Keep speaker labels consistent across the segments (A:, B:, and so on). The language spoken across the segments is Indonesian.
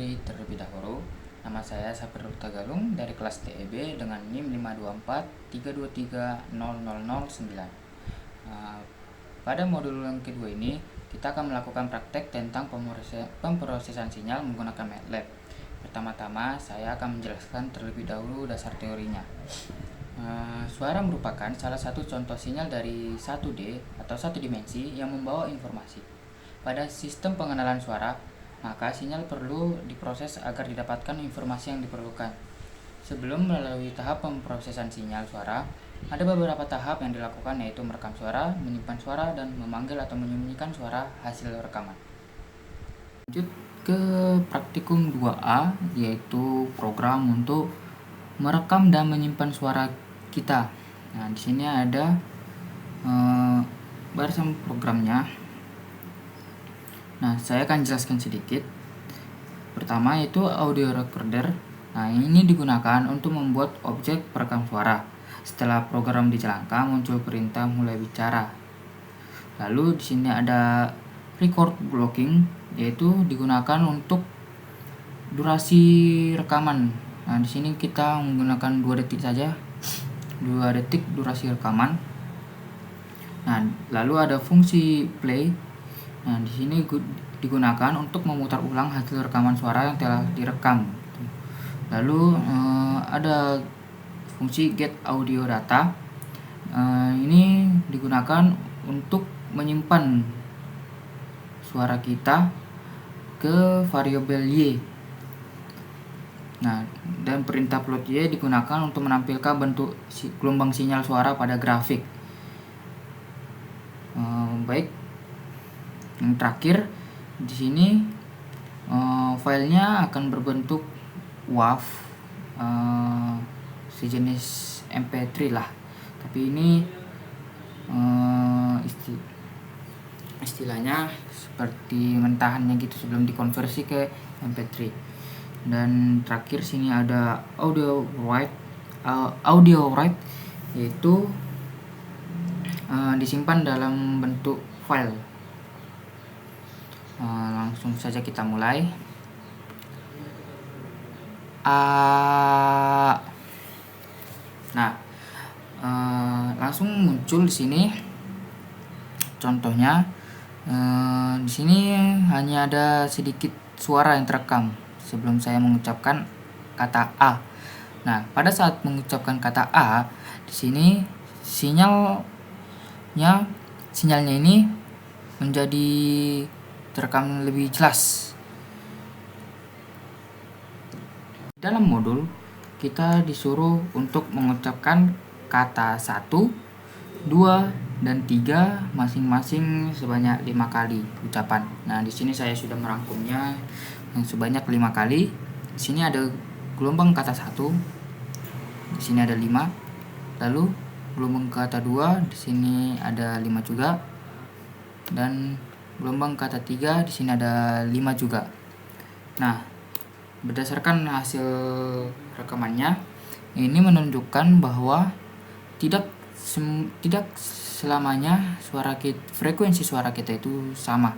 A: diri terlebih dahulu. Nama saya Saper Tagalung dari kelas TEB dengan NIM 52432300009. Pada modul yang kedua ini, kita akan melakukan praktek tentang pemrosesan sinyal menggunakan MATLAB. Pertama-tama, saya akan menjelaskan terlebih dahulu dasar teorinya. Suara merupakan salah satu contoh sinyal dari 1D atau satu dimensi yang membawa informasi. Pada sistem pengenalan suara, maka sinyal perlu diproses agar didapatkan informasi yang diperlukan. Sebelum melalui tahap pemrosesan sinyal suara, ada beberapa tahap yang dilakukan, yaitu merekam suara, menyimpan suara, dan memanggil atau menyembunyikan suara hasil rekaman. Lanjut ke praktikum 2A, yaitu program untuk merekam dan menyimpan suara kita. Nah, di sini ada barisan programnya. Nah, saya akan jelaskan sedikit. Pertama itu audio recorder. Nah, ini digunakan untuk membuat objek perekam suara. Setelah program dijalankan, muncul perintah mulai bicara. Lalu di sini ada record blocking, yaitu digunakan untuk durasi rekaman. Nah, di sini kita menggunakan 2 detik saja. 2 detik durasi rekaman. Nah, lalu ada fungsi play. Nah, di sini digunakan untuk memutar ulang hasil rekaman suara yang telah direkam. Lalu ada fungsi get audio data. Ini digunakan untuk menyimpan suara kita ke variabel Y. Nah, dan perintah plot Y digunakan untuk menampilkan bentuk gelombang sinyal suara pada grafik. Baik. Yang terakhir di sini filenya akan berbentuk WAV, sejenis MP3 lah. Tapi ini istilahnya seperti mentahannya gitu sebelum dikonversi ke MP3. Dan terakhir sini ada audio write, yaitu disimpan dalam bentuk file. Langsung saja kita mulai. Nah, langsung muncul di sini. Contohnya, di sini hanya ada sedikit suara yang terekam sebelum saya mengucapkan kata A. Nah, pada saat mengucapkan kata A, di sini sinyalnya ini menjadi terekam lebih jelas. Dalam modul, kita disuruh untuk mengucapkan kata 1, 2, dan 3 masing-masing sebanyak 5 kali ucapan. Nah, di sini saya sudah merangkumnya sebanyak 5 kali. Di sini ada gelombang kata 1, di sini ada 5. Lalu gelombang kata 2, di sini ada 5 juga. Dan gelombang kata 3 di sini ada 5 juga. Nah, berdasarkan hasil rekamannya, ini menunjukkan bahwa tidak selamanya frekuensi suara kita itu sama.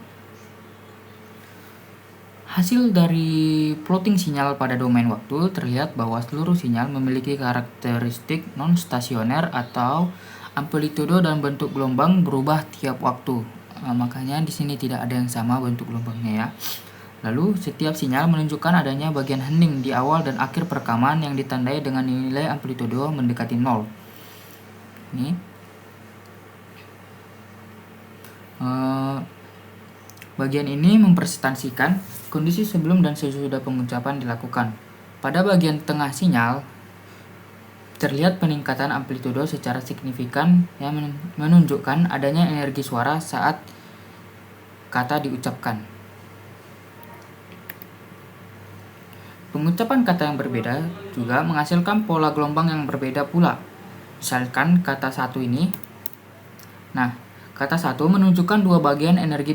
A: Hasil dari plotting sinyal pada domain waktu terlihat bahwa seluruh sinyal memiliki karakteristik non-stasioner atau amplitudo dan bentuk gelombang berubah tiap waktu. Makanya di sini tidak ada yang sama bentuk gelombangnya ya. Lalu setiap sinyal menunjukkan adanya bagian hening di awal dan akhir perekaman yang ditandai dengan nilai amplitudo mendekati 0. Ini bagian ini mempresentasikan kondisi sebelum dan sesudah pengucapan dilakukan. Pada bagian tengah sinyal terlihat peningkatan amplitudo secara signifikan yang menunjukkan adanya energi suara saat kata diucapkan. Pengucapan kata yang berbeda juga menghasilkan pola gelombang yang berbeda pula. Misalkan kata 1 ini. Nah, kata 1 menunjukkan 2 bagian energi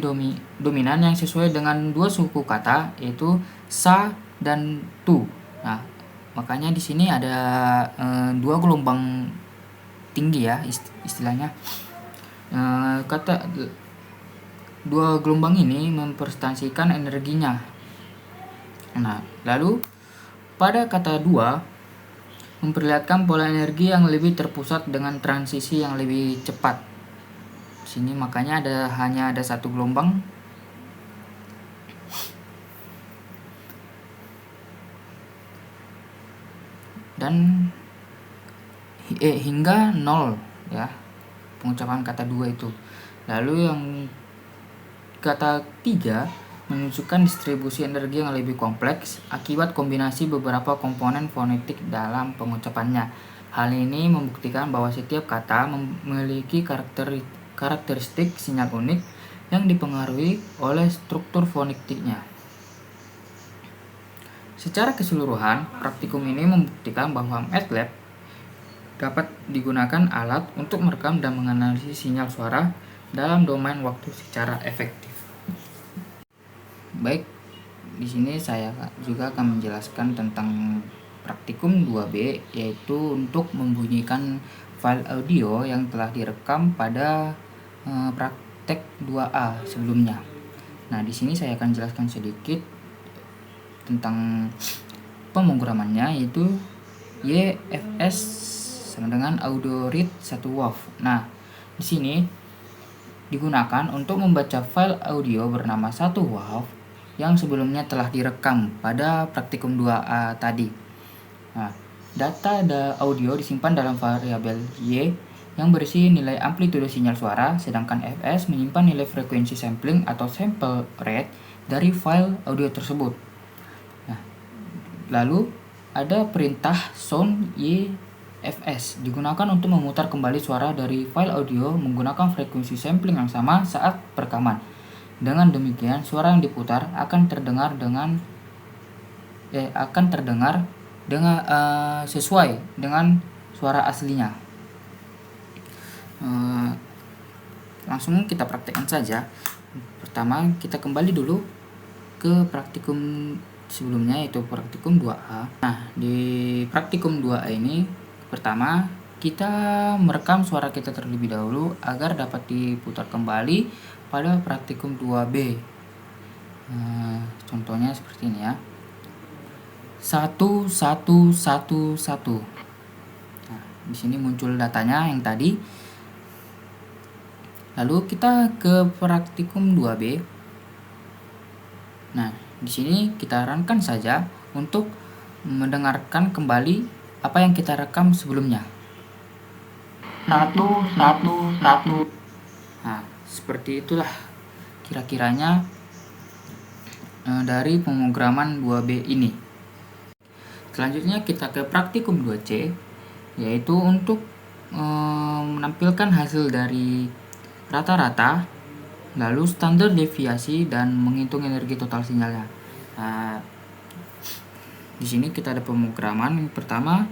A: dominan yang sesuai dengan 2 suku kata, yaitu sa dan tu. Nah, makanya di sini ada 2 gelombang tinggi ya istilahnya. Kata 2 gelombang ini mempresentasikan energinya. Nah, lalu pada kata 2 memperlihatkan pola energi yang lebih terpusat dengan transisi yang lebih cepat. Sini makanya hanya ada satu gelombang. Dan hingga 0 ya, pengucapan kata 2 itu. Lalu yang kata 3 menunjukkan distribusi energi yang lebih kompleks akibat kombinasi beberapa komponen fonetik dalam pengucapannya. Hal ini membuktikan bahwa setiap kata memiliki karakteristik sinyal unik yang dipengaruhi oleh struktur fonetiknya. Secara keseluruhan, praktikum ini membuktikan bahwa MATLAB dapat digunakan alat untuk merekam dan menganalisis sinyal suara dalam domain waktu secara efektif. Baik, di sini saya juga akan menjelaskan tentang praktikum 2B, yaitu untuk membunyikan file audio yang telah direkam pada praktek 2A sebelumnya. Nah, di sini saya akan jelaskan sedikit tentang pemrogramannya, yaitu YFS sama dengan audio read 1 WAV. Nah, di sini digunakan untuk membaca file audio bernama 1 WAV yang sebelumnya telah direkam pada praktikum 2A tadi. Nah, data audio disimpan dalam variabel Y yang berisi nilai amplitude sinyal suara, sedangkan FS menyimpan nilai frekuensi sampling atau sample rate dari file audio tersebut. Lalu ada perintah sound YFS digunakan untuk memutar kembali suara dari file audio menggunakan frekuensi sampling yang sama saat perekaman. Dengan demikian, suara yang diputar akan terdengar sesuai dengan suara aslinya. Langsung kita praktekkan saja. Pertama, kita kembali dulu ke praktikum sebelumnya, yaitu praktikum 2A. Nah, di praktikum 2A ini pertama kita merekam suara kita terlebih dahulu agar dapat diputar kembali pada praktikum 2B. Contohnya seperti ini ya. 1 1 1 1. Nah, di sini muncul datanya yang tadi. Lalu kita ke praktikum 2B. Nah, di sini kita sarankan saja untuk mendengarkan kembali apa yang kita rekam sebelumnya. 1 1 1. Nah, seperti itulah kira-kiranya dari pemrograman 2B ini. Selanjutnya kita ke praktikum 2C, yaitu untuk menampilkan hasil dari rata-rata, lalu standar deviasi dan menghitung energi total sinyalnya. Nah, di sini kita ada pemrograman. Yang pertama,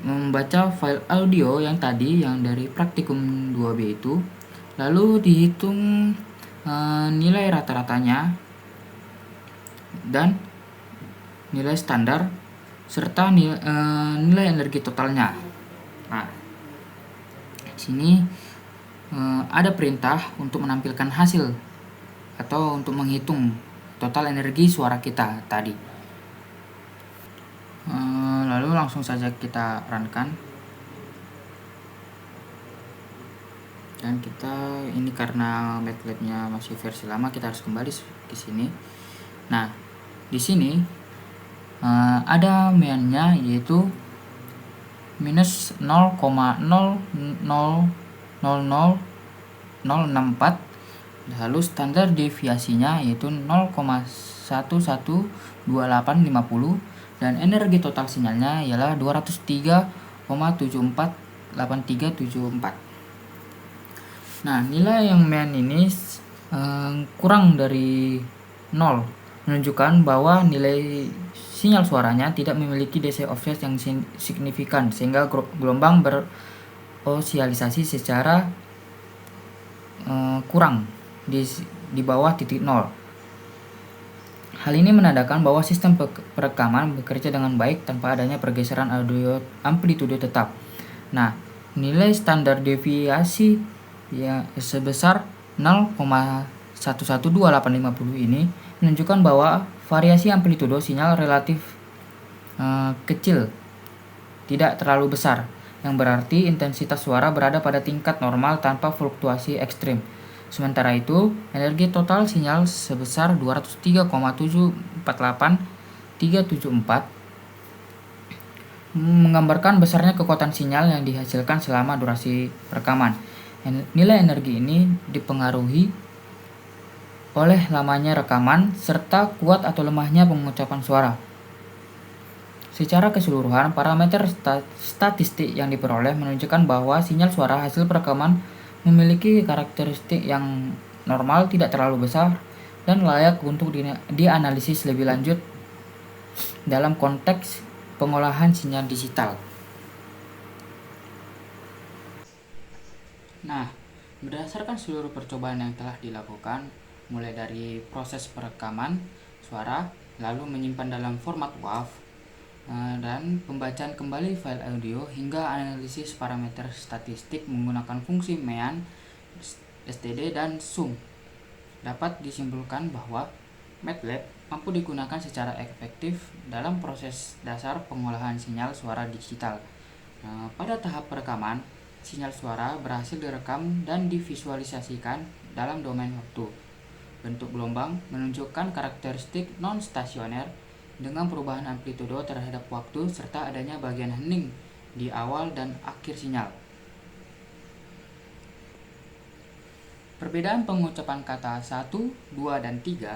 A: membaca file audio yang tadi yang dari praktikum 2B itu, lalu dihitung nilai rata-ratanya dan nilai standar serta nilai energi totalnya. Nah, di sini ada perintah untuk menampilkan hasil atau untuk menghitung total energi suara kita tadi. Lalu langsung saja kita runkan. Dan kita ini karena MATLAB-nya masih versi lama, kita harus kembali ke sini. Nah, di sini ada mainnya, yaitu minus 0,0000064, lalu standar deviasinya yaitu 0,112850, dan energi total sinyalnya ialah 203,748374. Nah, nilai yang main ini kurang dari 0, menunjukkan bahwa nilai sinyal suaranya tidak memiliki DC offset yang signifikan sehingga gelombang berosialisasi secara kurang di bawah titik 0. Hal ini menandakan bahwa sistem perekaman bekerja dengan baik tanpa adanya pergeseran audio amplitude tetap. Nah, nilai standar deviasi ya sebesar 0,112850 ini menunjukkan bahwa variasi amplitudo sinyal relatif kecil, tidak terlalu besar, yang berarti intensitas suara berada pada tingkat normal tanpa fluktuasi ekstrim. Sementara itu, energi total sinyal sebesar 203,748374 menggambarkan besarnya kekuatan sinyal yang dihasilkan selama durasi rekaman. Nilai energi ini dipengaruhi oleh lamanya rekaman serta kuat atau lemahnya pengucapan suara. Secara keseluruhan, parameter statistik yang diperoleh menunjukkan bahwa sinyal suara hasil perekaman memiliki karakteristik yang normal, tidak terlalu besar, dan layak untuk dianalisis lebih lanjut dalam konteks pengolahan sinyal digital. Nah, berdasarkan seluruh percobaan yang telah dilakukan, mulai dari proses perekaman suara, lalu menyimpan dalam format WAV, dan pembacaan kembali file audio hingga analisis parameter statistik menggunakan fungsi MEAN, STD, dan SUM, dapat disimpulkan bahwa MATLAB mampu digunakan secara efektif dalam proses dasar pengolahan sinyal suara digital. Pada tahap perekaman, sinyal suara berhasil direkam dan divisualisasikan dalam domain waktu. Bentuk gelombang menunjukkan karakteristik non-stasioner dengan perubahan amplitudo terhadap waktu serta adanya bagian hening di awal dan akhir sinyal. Perbedaan pengucapan kata 1, 2, dan 3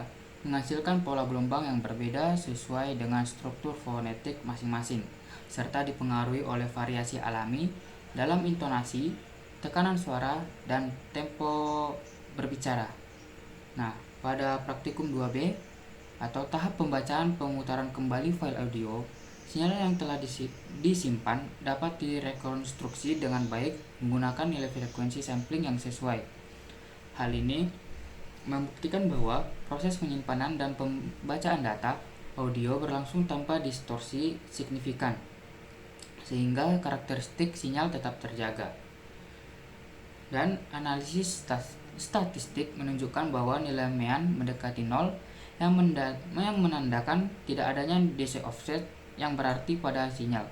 A: menghasilkan pola gelombang yang berbeda sesuai dengan struktur fonetik masing-masing, serta dipengaruhi oleh variasi alami dalam intonasi, tekanan suara, dan tempo berbicara. Nah, pada praktikum 2B atau tahap pembacaan pemutaran kembali file audio, sinyal yang telah disimpan dapat direkonstruksi dengan baik menggunakan nilai frekuensi sampling yang sesuai. Hal ini membuktikan bahwa proses penyimpanan dan pembacaan data audio berlangsung tanpa distorsi signifikan, sehingga karakteristik sinyal tetap terjaga. Dan analisis statistik menunjukkan bahwa nilai MEAN mendekati 0 yang menandakan tidak adanya DC offset yang berarti pada sinyal.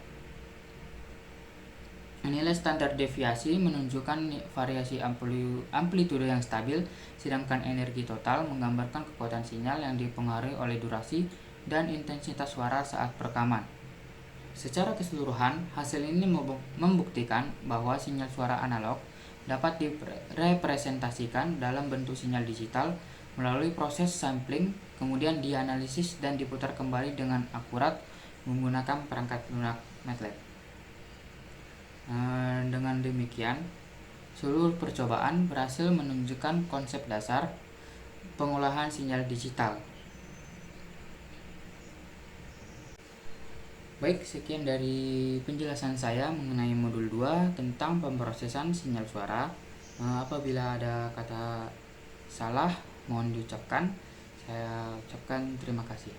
A: Nilai standar deviasi menunjukkan variasi amplitudo yang stabil, sedangkan energi total menggambarkan kekuatan sinyal yang dipengaruhi oleh durasi dan intensitas suara saat perekaman. Secara keseluruhan, hasil ini membuktikan bahwa sinyal suara analog dapat direpresentasikan dalam bentuk sinyal digital melalui proses sampling, kemudian dianalisis dan diputar kembali dengan akurat menggunakan perangkat lunak MATLAB. Dengan demikian, seluruh percobaan berhasil menunjukkan konsep dasar pengolahan sinyal digital. Baik, sekian dari penjelasan saya mengenai modul 2 tentang pemrosesan sinyal suara. Apabila ada kata salah, mohon diucapkan. Saya ucapkan terima kasih.